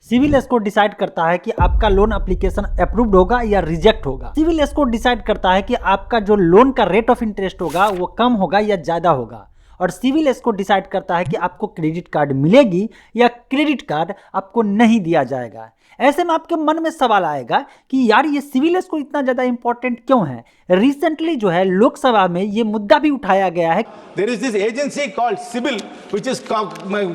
Civil score decide करता है कि आपका लोन एप्लीकेशन अप्रूव्ड होगा या रिजेक्ट होगा। सिविल स्कोर डिसाइड करता है कि आपका जो लोन का रेट ऑफ इंटरेस्ट होगा वो कम होगा या ज्यादा होगा। और सिविल स्कोर डिसाइड करता है कि आपको क्रेडिट कार्ड मिलेगी या क्रेडिट कार्ड आपको नहीं दिया जाएगा। ऐसे में आपके मन में सवाल आएगा कि यार ये सिविल स्कोर इतना ज्यादा इंपॉर्टेंट क्यों है। रिसेंटली जो है लोकसभा में ये मुद्दा भी उठाया गया है। There is this agency called CIBIL which is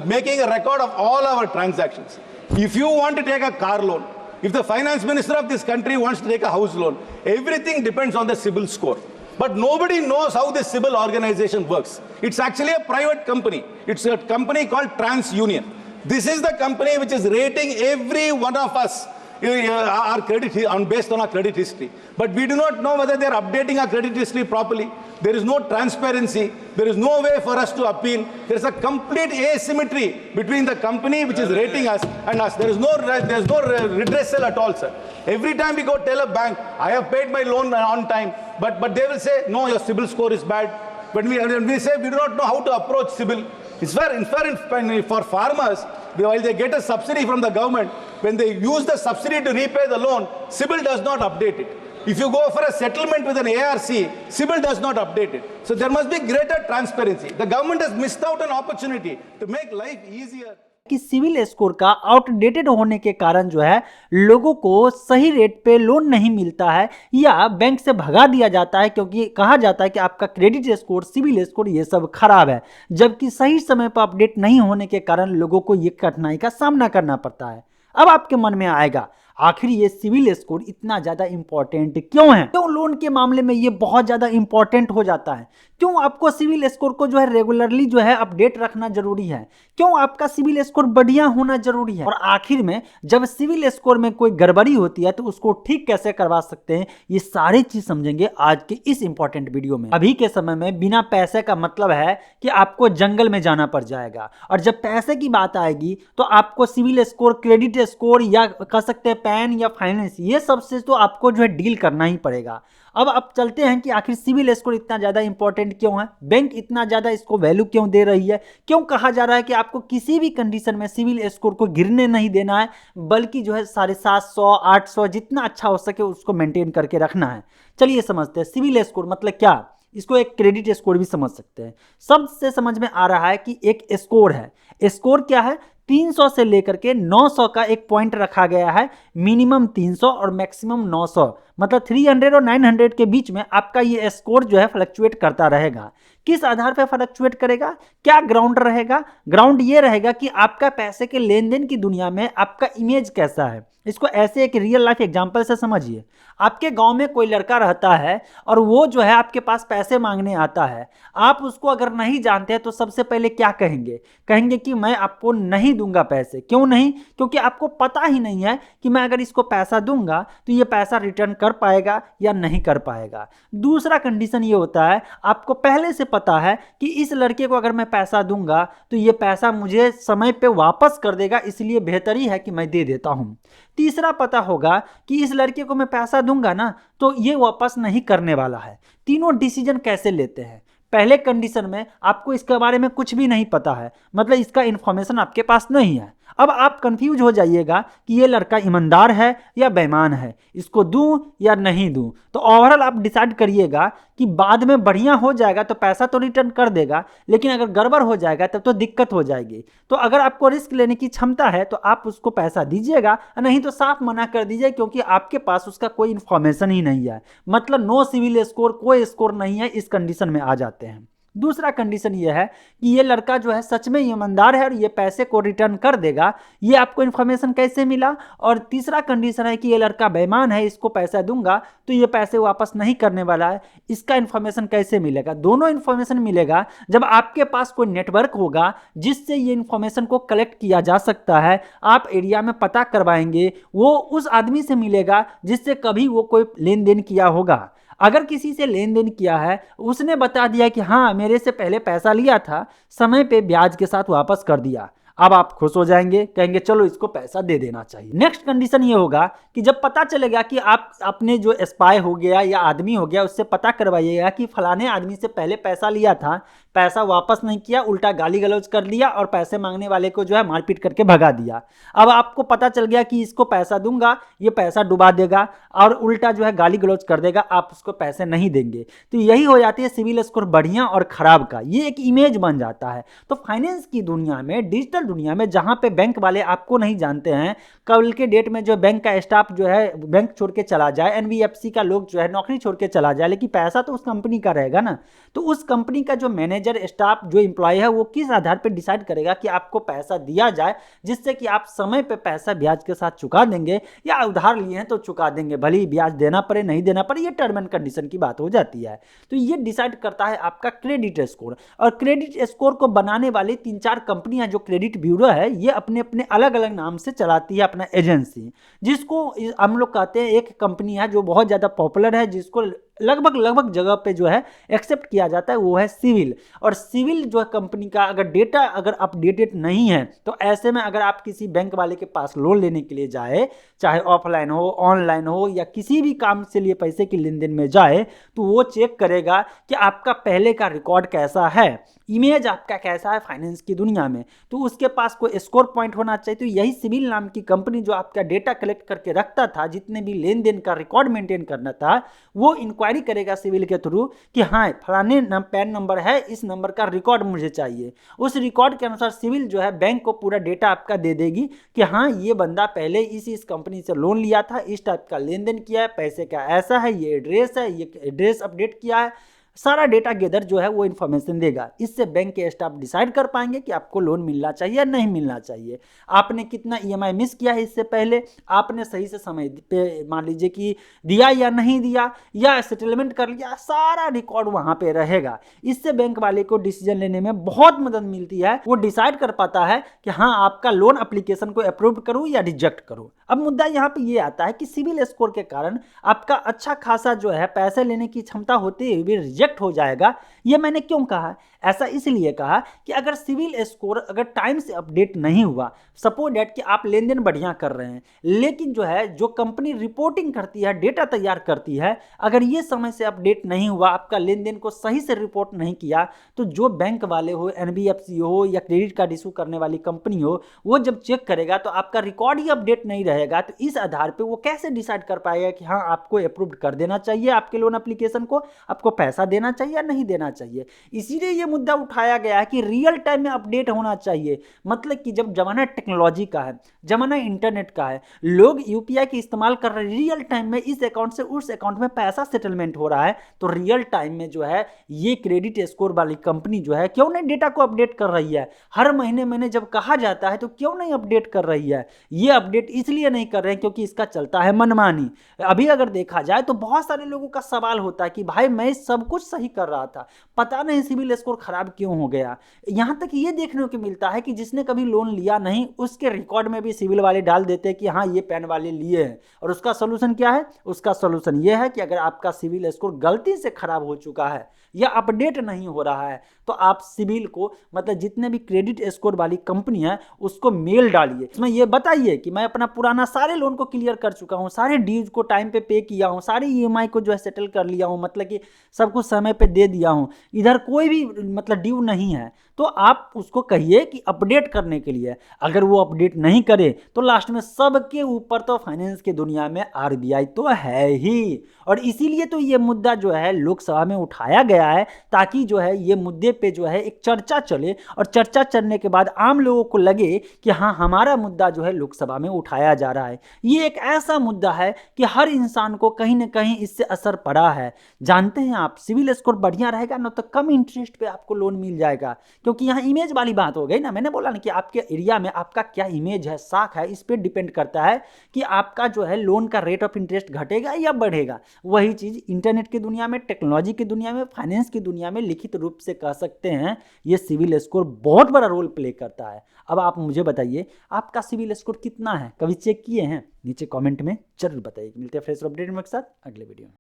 making a record of all our transactions. If you want to take a car loan, if the finance minister of this country wants to take a house loan, everything depends on the CIBIL score. But nobody knows how this CIBIL organization works. It's actually a private company. It's a company called TransUnion. This is the company which is rating every one of us our credit based on our credit history. But we do not know whether they are updating our credit history properly. There is no transparency. There is no way for us to appeal. There is a complete asymmetry between the company which is rating us and us. There is no redressal at all, sir. Every time we go tell a bank, I have paid my loan on time, but they will say, no, your CIBIL score is bad. When we say we do not know how to approach CIBIL, it's fair for farmers, while they get a subsidy from the government, when they use the subsidy to repay the loan, CIBIL does not update it. If you go for a settlement with an ARC, CIBIL does not update it. So there must be greater transparency. The government has missed out an opportunity to make life easier. कि civil score का outdated होने के कारण जो है लोगों को सही रेट पे लोन नहीं मिलता है या बैंक से भगा दिया जाता है, क्योंकि कहा जाता है कि आपका क्रेडिट स्कोर, सिविल स्कोर ये सब खराब है, जबकि सही समय पर अपडेट नहीं होने के कारण लोगों को ये कठिनाई का सामना करना पड़ता है। अब आपके मन में आएगा आखिर ये सिविल स्कोर इतना ज्यादा इंपॉर्टेंट क्यों है, क्यों लोन के मामले में ये बहुत ज्यादा इंपॉर्टेंट हो जाता है, क्यों आपको सिविल स्कोर को जो है रेगुलरली जो है अपडेट रखना जरूरी है, क्यों आपका सिविल स्कोर बढ़िया होना जरूरी है, और आखिर में जब सिविल स्कोर में कोई गड़बड़ी होती है तो उसको ठीक कैसे करवा सकते हैं, ये सारी चीज समझेंगे आज के इस इंपॉर्टेंट वीडियो में। अभी के समय में बिना पैसे का मतलब है कि आपको जंगल में जाना पड़ जाएगा, और जब पैसे की बात आएगी तो आपको सिविल स्कोर, क्रेडिट स्कोर या कह सकते हैं पैन या फाइनेंस, ये सबसे तो आपको जो है डील करना ही पड़ेगा। अब चलते हैं कि आखिर सिविल स्कोर इतना ज्यादा इंपॉर्टेंट क्यों है, बैंक इतना ज्यादा इसको वैल्यू क्यों दे रही है, क्यों कहा जा रहा है कि आपको किसी भी कंडीशन में सिविल स्कोर को गिरने नहीं देना है, बल्कि जो है 750, 800 जितना अच्छा हो सके उसको मेंटेन करके रखना है। चलिए समझते हैं सिविल स्कोर मतलब क्या। इसको एक क्रेडिट स्कोर भी समझ सकते हैं। सबसे समझ में आ रहा है कि एक स्कोर है। स्कोर क्या है? 300 से लेकर के 900 का एक पॉइंट रखा गया है, मिनिमम 300 और मैक्सिमम 900, मतलब 300 और 900 के बीच में आपका ये स्कोर जो है फ्लक्चुएट करता रहेगा। किस आधार पर फ्लक्चुएट करेगा? क्या ग्राउंड रहेगा? ग्राउंड ये रहेगा कि आपका पैसे के लेन देन की दुनिया में आपका इमेज कैसा है। इसको ऐसे एक रियल लाइफ एग्जांपल से समझिए। आपके गांव में कोई लड़का रहता है और वो जो है आपके पास पैसे मांगने आता है। आप उसको अगर नहीं जानते हैं तो सबसे पहले क्या कहेंगे? कहेंगे कि मैं आपको नहीं दूंगा पैसे। क्यों नहीं? क्योंकि आपको पता ही नहीं है कि मैं अगर इसको पैसा दूंगा तो ये पैसा रिटर्न कर पाएगा या नहीं कर पाएगा। दूसरा कंडीशन ये होता है, आपको पहले से पता है कि इस लड़के को अगर मैं पैसा दूंगा तो ये पैसा मुझे समय पे वापस कर देगा, इसलिए बेहतर ही है कि मैं दे देता हूं। तीसरा पता होगा कि इस लड़के को मैं पैसा दूंगा ना तो ये वापस नहीं करने वाला है। तीनों डिसीजन कैसे लेते हैं? पहले कंडीशन में आपको इसके बारे में कुछ भी नहीं पता है, मतलब इसका इंफॉर्मेशन आपके पास नहीं है। अब आप कंफ्यूज हो जाइएगा कि ये लड़का ईमानदार है या बेईमान है, इसको दूं या नहीं दूं। तो ओवरऑल आप डिसाइड करिएगा कि बाद में बढ़िया हो जाएगा तो पैसा तो रिटर्न कर देगा, लेकिन अगर गड़बड़ हो जाएगा तब तो दिक्कत हो जाएगी। तो अगर आपको रिस्क लेने की क्षमता है तो आप उसको पैसा दीजिएगा, नहीं तो साफ मना कर दीजिए, क्योंकि आपके पास उसका कोई इन्फॉर्मेशन ही नहीं है, मतलब नो सिविल स्कोर, कोई स्कोर नहीं है, इस कंडीशन में आ जाते हैं। दूसरा कंडीशन ये है कि ये लड़का जो है सच में ईमानदार है और ये पैसे को रिटर्न कर देगा, ये आपको इन्फॉर्मेशन कैसे मिला? और तीसरा कंडीशन है कि ये लड़का बेईमान है, इसको पैसा दूंगा तो ये पैसे वापस नहीं करने वाला है, इसका इन्फॉर्मेशन कैसे मिलेगा? दोनों इन्फॉर्मेशन मिलेगा जब आपके पास कोई नेटवर्क होगा जिससे ये इन्फॉर्मेशन को कलेक्ट किया जा सकता है। आप एरिया में पता करवाएंगे, वो उस आदमी से मिलेगा जिससे कभी वो कोई लेन देन किया होगा। अगर किसी से लेन देन किया है, उसने बता दिया कि हाँ मेरे से पहले पैसा लिया था, समय पे ब्याज के साथ वापस कर दिया, अब आप खुश हो जाएंगे, कहेंगे चलो इसको पैसा दे देना चाहिए। नेक्स्ट कंडीशन ये होगा कि जब पता चलेगा कि आप अपने जो स्पाई हो गया या आदमी हो गया उससे पता करवाइएगा कि फलाने आदमी से पहले पैसा लिया था, पैसा वापस नहीं किया, उल्टा गाली गलौज कर लिया और पैसे मांगने वाले को जो है मारपीट करके भगा दिया। अब आपको पता चल गया कि इसको पैसा दूंगा, ये पैसा डुबा देगा और उल्टा जो है गाली गलौज कर देगा, आप उसको पैसे नहीं देंगे। तो यही हो जाती है सिविल स्कोर बढ़िया और खराब का, ये एक इमेज बन जाता है। तो फाइनेंस की दुनिया में, डिजिटल दुनिया में, जहां पे बैंक वाले आपको नहीं जानते हैं, कल के डेट में जो बैंक का स्टाफ जो है बैंक छोड़ के चला जाए, एनबीएफसी का लोग जो है नौकरी छोड़ के चला जाए, लेकिन पैसा तो उस कंपनी का रहेगा ना। तो उस कंपनी का जो मैनेजर, स्टाफ, जो एम्प्लॉय है, वो किस आधार पर डिसाइड करेगा कि आपको पैसा दिया जाए जिससे कि आप समय पे पैसा ब्याज के साथ चुका देंगे, या उधार लिए हैं तो चुका देंगे, भले ही ब्याज देना पड़े नहीं देना पड़े, ये टर्म एंड कंडीशन की बात हो जाती है। तो ये डिसाइड करता है आपका क्रेडिट स्कोर। और क्रेडिट स्कोर को बनाने वाली 3-4 कंपनियां, जो क्रेडिट ब्यूरो है, ये अपने अपने अलग अलग नाम से चलाती है अपना एजेंसी, जिसको हम लोग कहते हैं, एक कंपनी है जो बहुत ज़्यादा पॉपुलर है, जिसको लगभग जगह पे जो है एक्सेप्ट किया जाता है, वो है सिविल। और सिविल जो है कंपनी का अगर डेटा अगर अपडेटेड नहीं है, तो ऐसे में अगर आप किसी बैंक वाले के पास लोन लेने के लिए जाए, चाहे ऑफलाइन हो, ऑनलाइन हो, या किसी भी काम से लिए पैसे की लेन देन में जाए, तो वो चेक करेगा कि आपका पहले का रिकॉर्ड कैसा है, इमेज आपका कैसा है फाइनेंस की दुनिया में। तो उसके पास कोई स्कोर पॉइंट होना चाहिए। तो यही सिविल नाम की कंपनी जो आपका डेटा कलेक्ट करके रखता था, जितने भी लेन देन का रिकॉर्ड मेंटेन करना था, वो इंक्वायरी करेगा सिविल के थ्रू कि हाँ फलाने पैन नंबर है, इस नंबर का रिकॉर्ड मुझे चाहिए। उस रिकॉर्ड के अनुसार सिविल जो है बैंक को पूरा डेटा आपका दे देगी कि हाँ ये बंदा पहले इस कंपनी से लोन लिया था, इस टाइप का लेन देन किया है, पैसे का ऐसा है, ये एड्रेस है, ये एड्रेस अपडेट किया है, सारा डेटा गेदर जो है वो इन्फॉर्मेशन देगा। इससे बैंक के स्टाफ डिसाइड कर पाएंगे कि आपको लोन मिलना चाहिए या नहीं मिलना चाहिए, आपने कितना ईएमआई मिस किया है इससे पहले, आपने सही से समय पे मान लीजिए कि दिया या नहीं दिया, या सेटलमेंट कर लिया, सारा रिकॉर्ड वहाँ पे रहेगा। इससे बैंक वाले को डिसीजन लेने में बहुत मदद मिलती है, वो डिसाइड कर पाता है कि हाँ आपका लोन एप्लीकेशन को अप्रूव करूँ या रिजेक्ट करूँ। अब मुद्दा यहाँ पे ये आता है कि सिविल स्कोर के कारण आपका अच्छा खासा जो है पैसे लेने की क्षमता होते हुए भी रिजेक्ट हो जाएगा। ये मैंने क्यों कहा? ऐसा इसलिए कहा कि अगर सिविल स्कोर अगर टाइम से अपडेट नहीं हुआ, सपोज दैट कि आप लेन देन बढ़िया कर रहे हैं, लेकिन जो है जो कंपनी रिपोर्टिंग करती है, डेटा तैयार करती है, अगर ये समय से अपडेट नहीं हुआ, आपका लेन देन को सही से रिपोर्ट नहीं किया, तो जो बैंक वाले हो, एनबीएफसी हो या क्रेडिट कार्ड इशू करने वाली कंपनी हो, वो जब चेक करेगा तो आपका रिकॉर्ड ही अपडेट नहीं रहेगा। तो इस आधार पर वो कैसे डिसाइड कर पाएगा कि हाँ आपको अप्रूव कर देना चाहिए आपके लोन एप्लीकेशन को, आपको पैसा देना चाहिए या नहीं देना चाहिए। इसीलिए ये मुद्दा उठाया गया है कि रियल टाइम में अपडेट होना चाहिए। मतलब कि जब जमाना टेक्नोलॉजी का है, जमाना इंटरनेट का है, लोग यूपीआई की इस्तेमाल कर रहे हैं, रियल टाइम में इस अकाउंट से उस अकाउंट में पैसा सेटलमेंट हो रहा है, तो रियल टाइम में जो है ये क्रेडिट स्कोर वाली कंपनी जो है क्यों नहीं डेटा को अपडेट कर रही है? हर महीने जब कहा जाता है तो क्यों नहीं अपडेट कर रही है? ये अपडेट इसलिए नहीं कर रहे हैं क्योंकि इसका चलता है मनमानी। अभी अगर देखा जाए तो बहुत सारे लोगों का सवाल होता है कि भाई मैं सब कुछ सही कर रहा था, पता नहीं सिविल स्कोर खराब क्यों हो गया। यहां तक ये देखने को मिलता है कि जिसने कभी लोन लिया नहीं, उसके रिकॉर्ड में भी सिविल वाले डाल देते हैं कि हाँ ये पैन वाले लिए हैं। और उसका सोल्यूशन क्या है? उसका सोल्यूशन ये है कि अगर आपका सिविल स्कोर गलती से खराब हो चुका है या अपडेट नहीं हो रहा है, तो आप सिविल को मतलब जितने भी क्रेडिट स्कोर वाली कंपनी है उसको मेल डालिए, इसमें ये बताइए कि मैं अपना पुराना सारे लोन को क्लियर कर चुका हूँ, सारे ड्यूज को टाइम पे किया हूँ, सारे ईएमआई को जो है सेटल कर लिया हूँ, मतलब कि सब कुछ समय पे दे दिया हूँ, इधर कोई भी मतलब ड्यू नहीं है। तो आप उसको कहिए कि अपडेट करने के लिए। अगर वो अपडेट नहीं करे तो लास्ट में सबके ऊपर तो फाइनेंस की दुनिया में आरबीआई तो है ही। और इसीलिए तो ये मुद्दा जो है लोकसभा में उठाया गया है, ताकि जो है ये मुद्दे पे जो है एक चर्चा चले, और चर्चा चलने के बाद आम लोगों को लगे कि हाँ हमारा मुद्दा जो है लोकसभा में उठाया जा रहा है। ये एक ऐसा मुद्दा है कि हर इंसान को कहीं ना कहीं इससे असर पड़ा है। जानते हैं आप, सिविल स्कोर बढ़िया रहेगा ना तो कम इंटरेस्ट पे आपको लोन मिल जाएगा, क्योंकि यहाँ इमेज वाली बात हो गई ना। मैंने बोला ना कि आपके एरिया में आपका क्या इमेज है, साख है, इस पर डिपेंड करता है कि आपका जो है लोन का रेट ऑफ इंटरेस्ट घटेगा या बढ़ेगा। वही चीज़ इंटरनेट की दुनिया में, टेक्नोलॉजी की दुनिया में, फाइनेंस की दुनिया में लिखित रूप से कह सकते हैं ये सिविल स्कोर बहुत बड़ा रोल प्ले करता है। अब आप मुझे बताइए आपका सिविल स्कोर कितना है, कभी चेक किए हैं? नीचे कमेंट में जरूर बताइए। मिलते हैं फ्रेश अपडेट में एक साथ अगले वीडियो में।